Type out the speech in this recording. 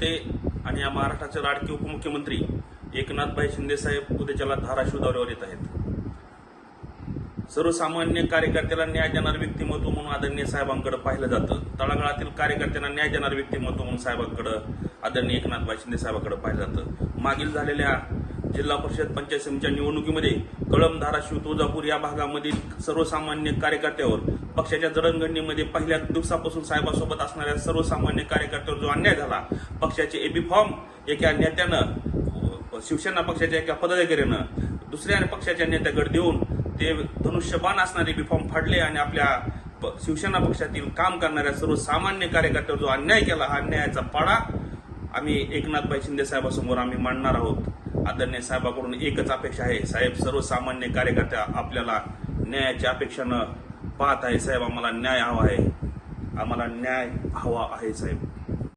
नेते आणि या महाराष्ट्राचे लाडके उपमुख्यमंत्री एकनाथभाई शिंदे साहेब उद्याच्याला धाराशिव दौऱ्यावर येत आहेत। सर्वसामान्य कार्यकर्त्याला न्याय देणारं व्यक्तिमत्व म्हणून आदरणीय साहेबांकडे पाहिलं जातं। तळागाळातील कार्यकर्त्यांना न्याय देणारं व्यक्तिमत्व म्हणून साहेबांकडे आदरणीय एकनाथभाई शिंदे साहेबांकडे पाहिलं जातं। मागील झालेल्या जिल्हा परिषद पंचायत समितीच्या निवडणुकीमध्ये कळंब, धाराशिव, तुळजापूर या भागामधील सर्वसामान्य कार्यकर्त्यावर पक्षाच्या जडणघडणीमध्ये पहिल्या दिवसापासून साहेबांसोबत असणाऱ्या सर्वसामान्य कार्यकर्त्यावर जो अन्याय झाला, पक्षाचे एबी फॉर्म एका नेत्यानं, शिवसेना पक्षाच्या एका पदाधिकाऱ्यानं दुसऱ्या पक्षाच्या नेत्याकडे देऊन ते धनुष्यबाण असणारे एबी फॉर्म फाडले आणि आपल्या शिवसेना पक्षातील काम करणाऱ्या सर्वसामान्य कार्यकर्त्यावर जो अन्याय केला, हा अन्यायाचा पाडा आम्ही एकनाथभाई शिंदे साहेबांसमोर आम्ही मांडणार आहोत। आदरणीय साहेबांकडून एकच अपेक्षा आहे, साहेब सर्वसामान्य कार्यकर्त्या आपल्याला न्यायाच्या अपेक्षानं पाहत आहे। साहेब आम्हाला न्याय हवा आहे, आम्हाला न्याय हवा आहे साहेब।